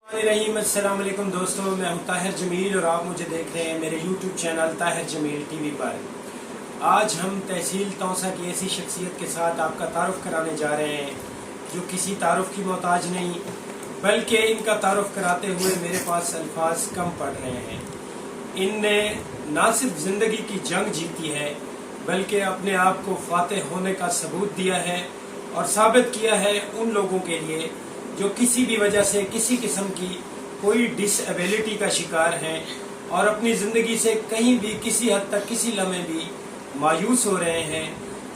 رحیم السلام علیکم دوستوں، میں ہوں طاہر جمیل اور آپ مجھے دیکھ رہے ہیں میرے یوٹیوب چینل طاہر جمیل ٹی وی پر۔ آج ہم تحصیل توسہ کی ایسی شخصیت کے ساتھ آپ کا تعارف کرانے جا رہے ہیں جو کسی تعارف کی محتاج نہیں، بلکہ ان کا تعارف کراتے ہوئے میرے پاس الفاظ کم پڑ رہے ہیں۔ ان نے نہ صرف زندگی کی جنگ جیتی ہے بلکہ اپنے آپ کو فاتح ہونے کا ثبوت دیا ہے اور ثابت کیا ہے ان لوگوں کے لیے جو کسی بھی وجہ سے کسی قسم کی کوئی ڈس ایبلٹی کا شکار ہیں اور اپنی زندگی سے کہیں بھی کسی حد تک کسی لمحے بھی مایوس ہو رہے ہیں۔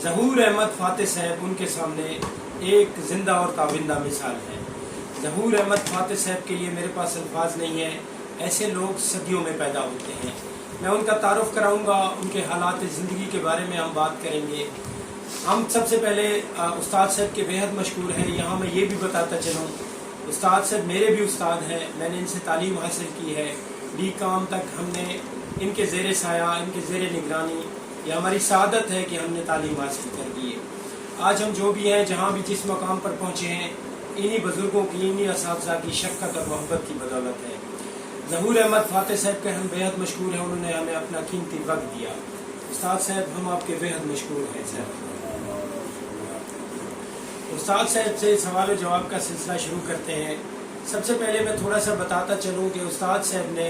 ظہور احمد فاتح صاحب ان کے سامنے ایک زندہ اور تابندہ مثال ہے۔ ظہور احمد فاتح صاحب کے لیے میرے پاس الفاظ نہیں ہیں، ایسے لوگ صدیوں میں پیدا ہوتے ہیں۔ میں ان کا تعارف کراؤں گا، ان کے حالات زندگی کے بارے میں ہم بات کریں گے۔ ہم سب سے پہلے استاد صاحب کے بیحد مشکور ہیں۔ یہاں میں یہ بھی بتاتا چلوں، استاد صاحب میرے بھی استاد ہیں، میں نے ان سے تعلیم حاصل کی ہے، ڈی کام تک ہم نے ان کے زیر سایہ، ان کے زیر نگرانی، یہ ہماری سعادت ہے کہ ہم نے تعلیم حاصل کر دی ہے۔ آج ہم جو بھی ہیں، جہاں بھی جس مقام پر پہنچے ہیں، انہی بزرگوں کی، انہی اساتذہ کی شفقت اور محبت کی بدولت ہے۔ ظہور احمد فاتح صاحب کے ہم بیحد مشکور ہیں، انہوں نے ہمیں اپنا قیمتی وقت دیا۔ استاد صاحب ہم آپ کے بیحد مشکور ہیں۔ استاد صاحب سے سوال و جواب کا سلسلہ شروع کرتے ہیں۔ سب سے پہلے میں تھوڑا سا بتاتا چلوں کہ استاد صاحب نے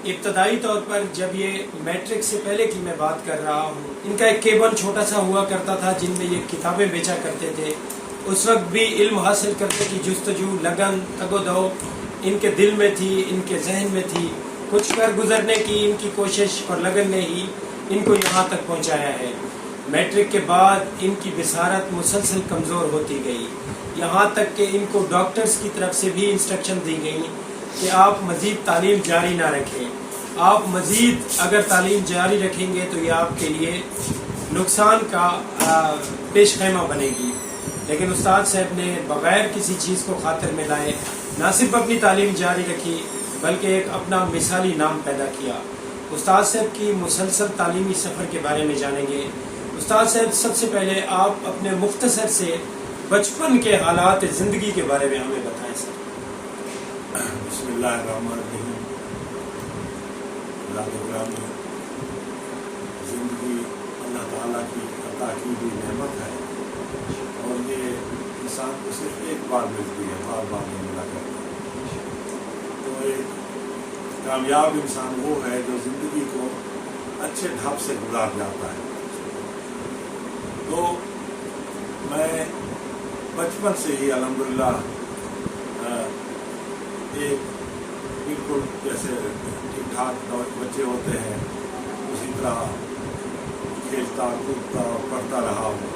ابتدائی طور پر، جب یہ میٹرک سے پہلے کی میں بات کر رہا ہوں، ان کا ایک کیبن چھوٹا سا ہوا کرتا تھا جن میں یہ کتابیں بیچا کرتے تھے۔ اس وقت بھی علم حاصل کرنے کی جستجو، لگن، تگ و دو ان کے دل میں تھی، ان کے ذہن میں تھی۔ کچھ کر گزرنے کی ان کی کوشش اور لگن نے ہی ان کو یہاں تک پہنچایا ہے۔ میٹرک کے بعد ان کی بصارت مسلسل کمزور ہوتی گئی، یہاں تک کہ ان کو ڈاکٹرز کی طرف سے بھی انسٹرکشن دی گئی کہ آپ مزید تعلیم جاری نہ رکھیں، آپ مزید اگر تعلیم جاری رکھیں گے تو یہ آپ کے لیے نقصان کا پیش خیمہ بنے گی۔ لیکن استاد صاحب نے بغیر کسی چیز کو خاطر میں لائے نہ صرف اپنی تعلیم جاری رکھی بلکہ ایک اپنا مثالی نام پیدا کیا۔ استاد صاحب کی مسلسل تعلیمی سفر کے بارے میں جانیں گے۔ استاد صاحب سب سے پہلے آپ اپنے مختصر سے بچپن کے حالات زندگی کے بارے میں ہمیں بتائیں سر۔ بسم اللہ الرحمن الرحیم۔ زندگی اللہ تعالیٰ کی عطا کی ہوئی نعمت ہے اور یہ انسان کو صرف ایک بار ملتی ہے، بار بار نہیں ملا کرتا۔ تو ایک کامیاب انسان وہ ہے جو زندگی کو اچھے ڈھب سے گزار جاتا ہے۔ تو میں بچپن سے ہی الحمدللہ ایک بالکل جیسے ٹھیک ٹھاک بچے ہوتے ہیں اسی طرح کھیلتا کودتا اور پڑھتا رہا ہوں۔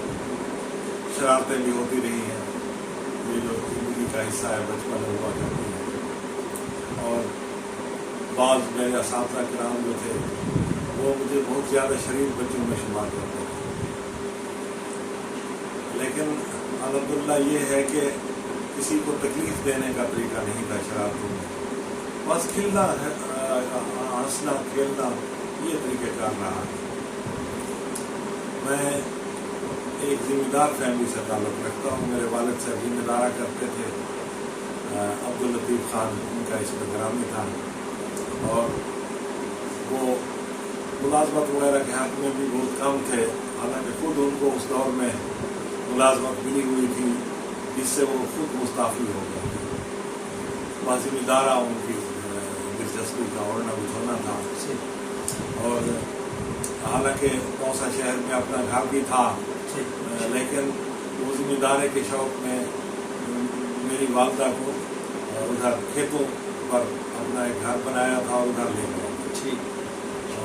شرارتیں بھی ہوتی رہی ہیں، یہ جو زندگی کا حصہ ہے بچپن میں ہوا کرتی ہے۔ اور بعض میرے اساتذہ کرام جو تھے وہ مجھے بہت زیادہ شریف بچوں میں شمار کرتے تھے، لیکن الحمدللہ یہ ہے کہ کسی کو تکلیف دینے کا طریقہ نہیں تھا شرارتوں میں، بس کھیلنا، ہنسنا، کھیلنا، یہ طریقہ کار رہا ہے۔ میں ایک ذمہ دار فیملی سے تعلق رکھتا ہوں۔ میرے والد صاحب ذمہ دارہ کرتے تھے، عبداللطیف خان ان کا اس میں گرامی تھا، اور وہ ملازمت وغیرہ کے حق میں بھی بہت کم تھے، حالانکہ خود ان کو اس دور میں ملازمت ملی ہوئی تھی جس سے وہ خود مستعفی ہو گئے تھے۔ بس ذمہ دارہ ان کی دلچسپی کا اوڑھنا بچھونا تھا، اور حالانکہ توسہ شہر میں اپنا گھر بھی تھا، لیکن وہ ذمہ داری کے شوق میں میری والدہ کو ادھر کھیتوں پر اپنا ایک گھر بنایا تھا اور ادھر لے گیا۔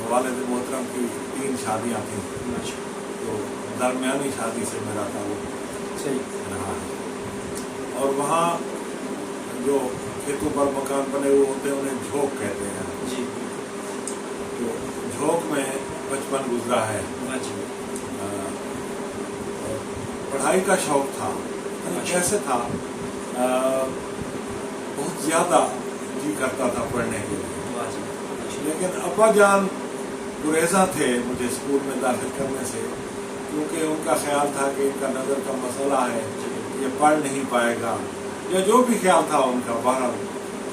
والد محترم کی 3 شادیاں تھیں، تو درمیانی شادی سے میرا تعلق رہا ہے۔ اور وہاں جو کھیتوں پر مکان بنے ہوئے ہوتے ہیں انہیں جھوک کہتے ہیں، تو جھوک میں بچپن گزرا ہے۔ پڑھائی کا شوق تھا، کیسے تھا، بہت زیادہ جی کرتا تھا پڑھنے کے لیے، لیکن ابا جان گریزاں تھے مجھے اسکول میں داخل کرنے سے، کیونکہ ان کا خیال تھا کہ ان کا نظر کا مسئلہ ہے، یہ پڑھ نہیں پائے گا، یا جو بھی خیال تھا ان کا، بہرحال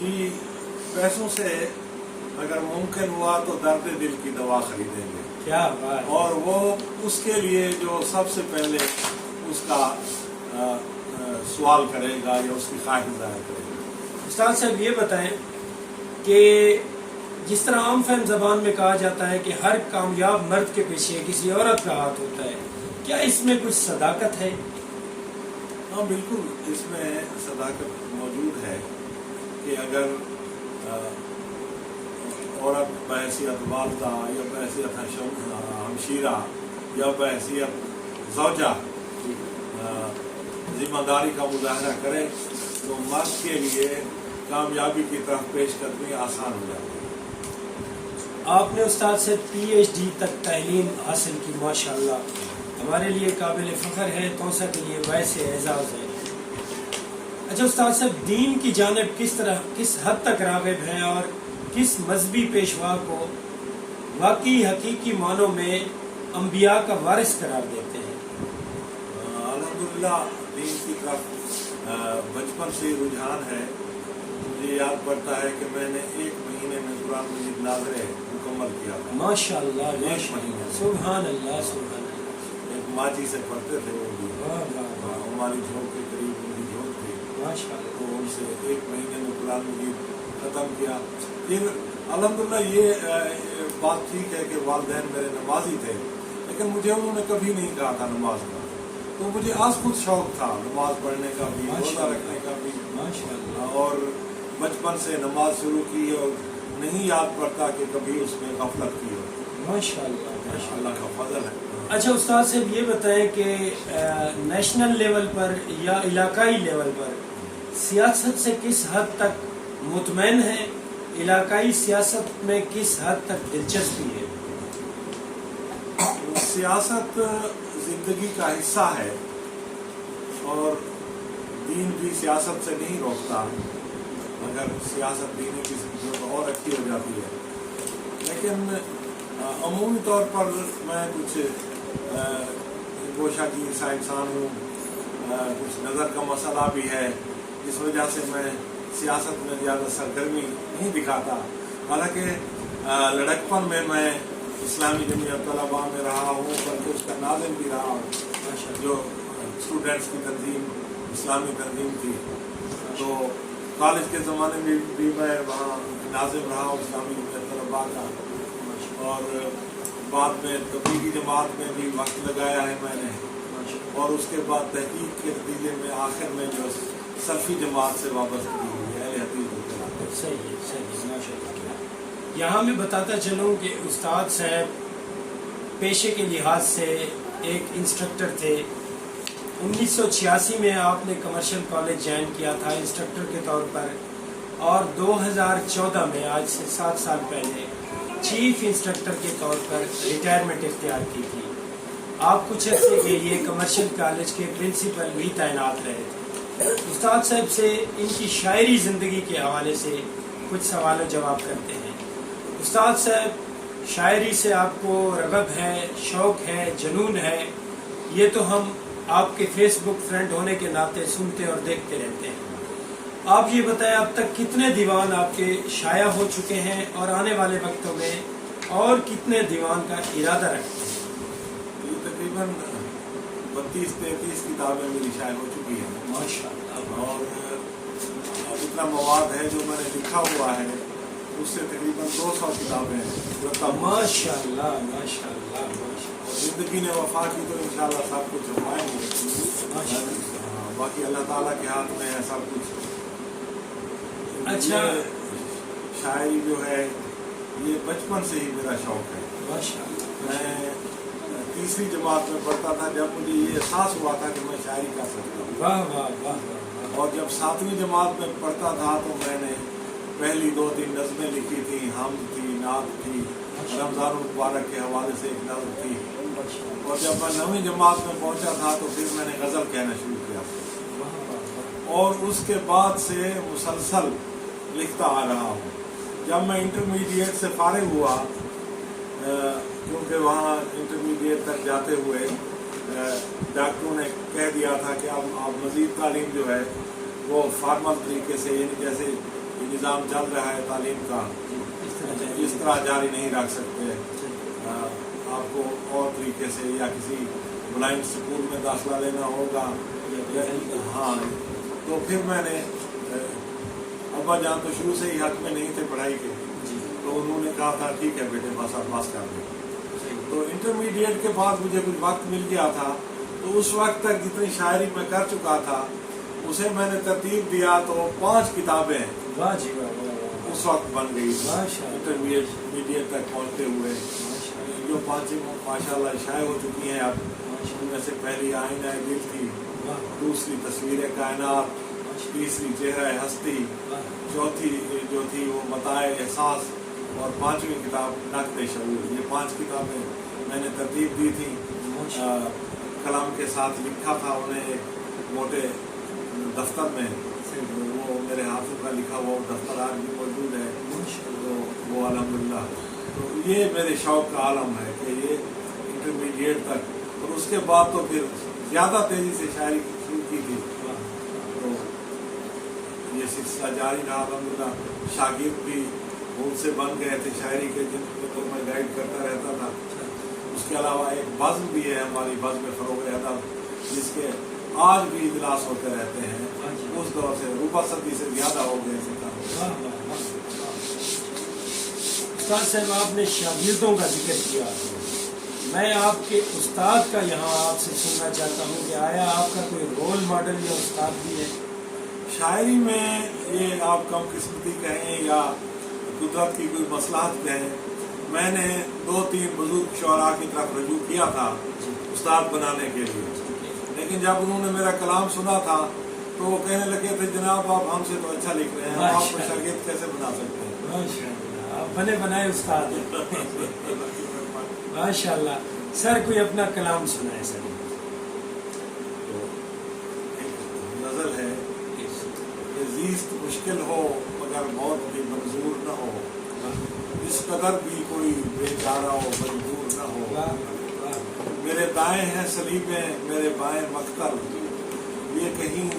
جی پیسوں سے اگر ممکن ہوا تو درد دل کی دوا خریدیں گے، کیا بات. اور وہ اس کے لیے جو سب سے پہلے اس کا سوال کرے گا یا اس کی خواہش ظاہر کرے گا. استاد صاحب یہ بتائیں کہ جس طرح عام فہم زبان میں کہا جاتا ہے کہ ہر کامیاب مرد کے پیچھے کسی عورت کا ہاتھ ہوتا ہے، کیا اس میں کچھ صداقت ہے؟ ہاں بالکل، اس میں صداقت موجود ہے کہ اگر عورت بحیثیت والدہ یا بحیثیت ہمشیرہ یا بحیثیت زوجہ ذمہ داری کا مظاہرہ کرے تو مرد کے لیے کامیابی کی طرف پیش قدمی آسان ہو جاتی ہے. آپ نے استاد سے PhD تک تعلیم حاصل کی، ماشاءاللہ، ہمارے لیے قابل فخر ہے، توسا کے لیے باعث اعزاز ہے. اچھا استاد صاحب، دین کی جانب کس حد تک راغب ہیں اور کس مذہبی پیشوا کو واقعی حقیقی معنوں میں انبیاء کا وارث قرار دیتے ہیں؟ الحمدللہ دین کی طرف بچپن سے رجحان ہے. مجھے یاد پڑتا ہے کہ میں نے 1 مہینے میں قرآن مجید ناظرے مکمل کیا تھا. ماشاءاللہ، ایک مہینے میں. سبحان اللہ، سبحان اللہ. ایک ماجی سے پڑھتے تھے وہ بھی، واہ واہ واہ، ہماری جھوک کے قریب ان کی جھوک تھی، ماشاءاللہ. تو ان سے 1 مہینے میں قرآن مجید ختم کیا. پھر الحمدللہ یہ بات ٹھیک ہے کہ والدین میرے نمازی تھے، لیکن مجھے انہوں نے کبھی نہیں کہا تھا نماز کا، تو مجھے آج خود شوق تھا نماز پڑھنے کا بھی، روزہ رکھنے کا بھی، ماشاءاللہ. اور بچپن سے نماز شروع کی اور نہیں یاد پڑتا کہ کبھی اس میں غفلت کی ہو. ماشاءاللہ، ماشاءاللہ. اللہ کا فضل ہے. اچھا استاد صاحب یہ بتائیں کہ نیشنل لیول پر یا علاقائی لیول پر سیاست سے کس حد تک مطمئن ہے، علاقائی سیاست میں کس حد تک دلچسپی ہے؟ سیاست زندگی کا حصہ ہے اور دین بھی سیاست سے نہیں روکتا. اگر سیاست دینی کی تو اور اچھی ہو جاتی ہے، لیکن عمومی طور پر میں کچھ گوشہ کی عیسا انسان ہوں، کچھ نظر کا مسئلہ بھی ہے، اس وجہ سے میں سیاست میں زیادہ سرگرمی نہیں دکھاتا. حالانکہ لڑکپن میں اسلامی جمعیت طلباء میں رہا ہوں، بلکہ اس کا ناظم بھی رہا ہوں، جو اسٹوڈنٹس کی تنظیم اسلامی تنظیم تھی. تو کالج کے زمانے میں بھی میں وہاں ناظم رہا ہوں اسلامی جمعیت طلباء کا، اور بعد میں تبلیغی جماعت میں بھی وقت لگایا ہے میں نے، اور اس کے بعد تحقیق کے نتیجے میں آخر میں جو سلفی جماعت سے وابستگی ہوئی ہے، اہل حدیث کو کہلاتے ہیں. صحیح صحیح، ماشاءاللہ. یہاں میں بتاتا چلوں کہ استاد صاحب پیشے کے لحاظ سے ایک انسٹرکٹر تھے. 1986 میں آپ نے کمرشل کالج جوائن کیا تھا انسٹرکٹر کے طور پر، اور 2014 میں آج سے 7 سال پہلے چیف انسٹرکٹر کے طور پر ریٹائرمنٹ اختیار کی تھی. آپ کچھ عرصے کے لیے کمرشل کالج کے پرنسپل بھی تعینات رہے تھے. استاد صاحب سے ان کی شاعری زندگی کے حوالے سے کچھ سوال و جواب کرتے ہیں. استاد صاحب، شاعری سے آپ کو رغب ہے، شوق ہے، جنون ہے، یہ تو ہم آپ کے فیس بک فرینڈ ہونے کے ناطے سنتے اور دیکھتے رہتے ہیں. آپ یہ بتائیں اب تک کتنے دیوان آپ کے شائع ہو چکے ہیں اور آنے والے وقتوں میں اور کتنے دیوان کا ارادہ رکھتے ہیں؟ یہ تقریباً 32-33 کتابیں میری شائع ہو چکی ہیں ماشاءاللہ. اور اتنا مواد ہے جو میں نے لکھا ہوا ہے، اس سے تقریباً 200 کتابیں ہیں. ماشاءاللہ، ماشاءاللہ، ماشاءاللہ. زندگی نے وفا کی تو انشاءاللہ سب کچھ چھپائیں گے. باقی اللہ تعالیٰ کے ہاتھ میں ہے سب کچھ. اچھا، شاعری جو ہے یہ بچپن سے ہی میرا شوق ہے. ماشاءاللہ. میں 3ری جماعت میں پڑھتا تھا جب مجھے یہ احساس ہوا تھا کہ میں شاعری کر سکتا ہوں. واہ واہ واہ واہ. اور جب 7ویں جماعت میں پڑھتا تھا تو میں نے پہلی 2-3 نظمیں لکھی تھی، حمد تھی، نعت تھی، رمضان المبارک کے حوالے سے ایک نظم تھی. اور جب میں 9ویں جماعت میں پہنچا تھا تو پھر میں نے غزل کہنا شروع کیا، اور اس کے بعد سے مسلسل لکھتا آ رہا ہوں. جب میں انٹرمیڈیٹ سے فارغ ہوا، کیونکہ وہاں انٹرمیڈیٹ تک جاتے ہوئے ڈاکٹروں نے کہہ دیا تھا کہ اب آپ مزید تعلیم جو ہے وہ فارمل طریقے سے، یعنی جیسے یہ نظام چل رہا ہے تعلیم کا، اس طرح جاری نہیں رکھ سکتے، آپ کو اور طریقے سے یا کسی بلائنڈ اسکول میں داخلہ لینا ہوگا۔ ہاں، تو پھر میں نے ابا جان تو شروع سے ہی حق میں نہیں تھے پڑھائی کے، تو انہوں نے کہا تھا ٹھیک ہے بیٹے بس آپ پاس کر دیں۔ تو انٹرمیڈیٹ کے بعد مجھے کچھ وقت مل گیا تھا، تو اس وقت تک جتنی شاعری میں کر چکا تھا اسے میں نے ترتیب دیا تو 5 کتابیں اس وقت بن گئی انٹرمیڈیٹ تک پہنچتے ہوئے، جو 5 ماشاء اللہ شائع ہو چکی ہیں اب۔ ان میں سے پہلی آئینہ دل تھی، دوسری تصویر کائنات، تیسری چہرہ ہستی، چوتھی جو تھی وہ متاع احساس، اور 5ویں کتاب نقد شعور۔ یہ 5 کتابیں میں نے ترتیب دی تھی، قلم کے ساتھ لکھا تھا انہیں ایک موٹے دفتر میں، وہ میرے ہاتھوں کا لکھا ہوا دفتر آج بھی موجود ہے، تو وہ الحمدللہ۔ تو یہ میرے شوق کا عالم ہے کہ یہ انٹرمیڈیٹ تک، اور اس کے بعد تو پھر زیادہ تیزی سے شاعری شروع کی تھی، تو یہ سلسلہ جاری رہا الحمدللہ۔ شاگرد بھی ان سے بن گئے تھے شاعری کے، جن کو میں گائیڈ کرتا رہتا تھا۔ اس کے علاوہ ایک بزم بھی ہے ہماری، بزم فروغ ادب، جس کے آج بھی اجلاس ہوتے رہتے ہیں، اس دور سے ربع صدی سے زیادہ ہو گئے تھے۔ استاد صاحب آپ نے شاگردوں کا ذکر کیا، میں آپ کے استاد کا یہاں آپ سے سننا چاہتا ہوں کہ آیا آپ کا کوئی رول ماڈل یا استاد بھی ہے؟ شاعری میں یہ آپ کم قسمتی کہیں یا قدرت کی کوئی مصلحت کہیں، میں نے 2-3 بزرگ شعراء کی طرف رجوع کیا تھا استاد بنانے کے لیے، لیکن جب انہوں نے میرا کلام سنا تھا تو وہ کہنے لگے تھے جناب آپ ہم سے تو اچھا لکھ رہے ہیں، آپ کو شاگرد کیسے بنا سکتے ہیں؟ آپ بنے بنائے استاد ماشاء اللہ۔ سر کوئی اپنا کلام سنائے سر۔ تو ایک غزل ہے کہ زیست مشکل ہو مگر موت بھی منظور نہ ہو، اس قدر بھی کوئی بے چارہ ہو مجبور نہ ہو، میرے دائیں ہیں سلیبیں میرے بائیں مقتل، یہ کہیں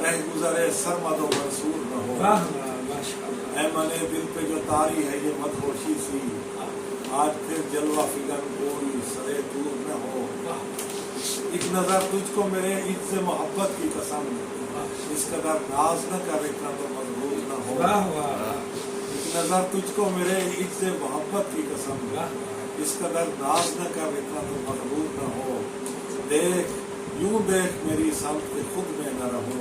رہ گزرے سرمد و منصور نہ ہو، اے منے دل پہ جو طاری ہے یہ مدہوشی سی، آج پھر جلوہ فگن کوئی سرے دور نہ ہو، ایک نظر تجھ کو میرے عز محبت کی قسم، اس قدر ناز نہ کر اتنا تو مجبور نہ ہو، ایک نظر تجھ کو میرے عز محبت کی قسم، اس قدر ناز نہ کر اتنا تو مجبور نہ ہو، دیکھ یوں دیکھ میری سمت کے خود میں نہ رہوں،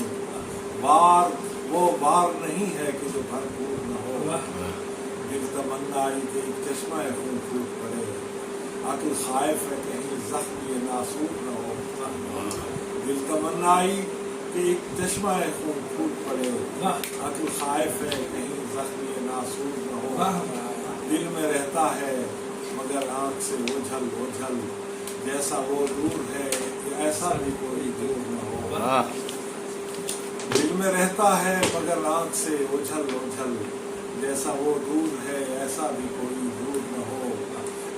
بار وہ بار نہیں ہے کہ جو بھرپور نہ ہو، دل تمنا آئی کہ ایک چشمہ خون پھوٹ پڑے، عقل خائف ہے کہیں زخم یہ ناسور نہ ہو، دل تمنا آئی کہ ایک چشمہ خون پھوٹ پڑے، عقل خائف ہے کہیں زخم یہ ناسور نہ ہو، دل میں رہتا ہے مگر آنکھ سے اوجھل اوجھل، جیسا وہ دور ہے ایسا بھی کوئی دور نہ ہو، دل میں رہتا ہے مگر آنکھ سے اوجھل اوجھل، جیسا وہ دور ہے ایسا بھی کوئی دور نہ ہو،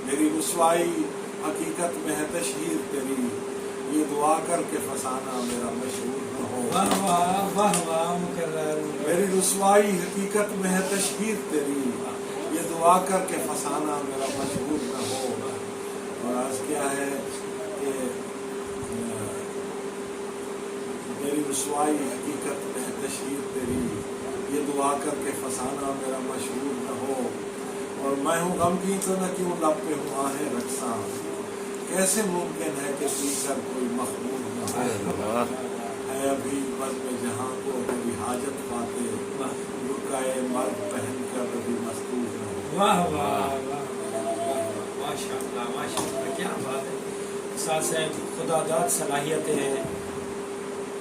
میری رسوائی حقیقت میں ہے تشہیر تیری، یہ دعا کر کے فسانہ میرا مشہور نہ ہو، میری رسوائی حقیقت میں ہے تشہیر تیری، یہ دعا کر کے فسانہ میرا مشہور نہ ہو، اور آج کیا ہے کہ میری رسوائی حقیقت میں ہے تشہیر تیری، یہ دعا کر کے فسانہ میرا مشہور نہ ہو، اور میں ہوں غمگین تو نہ کیوں لب پہ ہوں آہیں رقصاں، کیسے ممکن ہے کہ پی کر کوئی مخمور نہ ہو، ہے ابھی بزم جہاں کو کبھی حاجت پاتے، برقعے مرگ پہن کر کبھی مستور نہ ہو۔ واہ واہ ماشاء اللہ ماشاء اللہ، کیا بات ہے۔ استاد صاحب خدا داد صلاحیتیں ہیں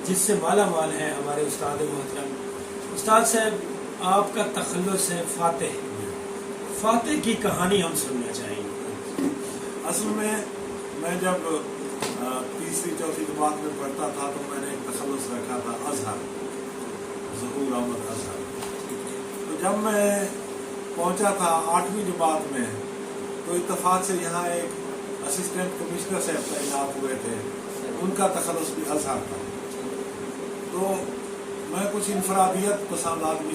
جس سے مالا مال ہیں ہمارے استاد محترم۔ استاد صاحب آپ کا تخلص ہے فاتح، فاتح کی کہانی ہم سننا چاہیں گے۔ اصل میں جب تیسری چوتھی جماعت میں پڑھتا تھا تو میں نے ایک تخلص رکھا تھا اظہر، ظہور احمد اظہر۔ تو جب میں پہنچا تھا 8ویں جماعت میں تو اتفاق سے یہاں ایک اسسٹنٹ کمشنر صاحب تعینات ہوئے تھے، ان کا تخلص بھی اظہر تھا۔ تو میں کچھ انفرادیت پسند آدمی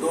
2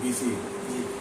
BC,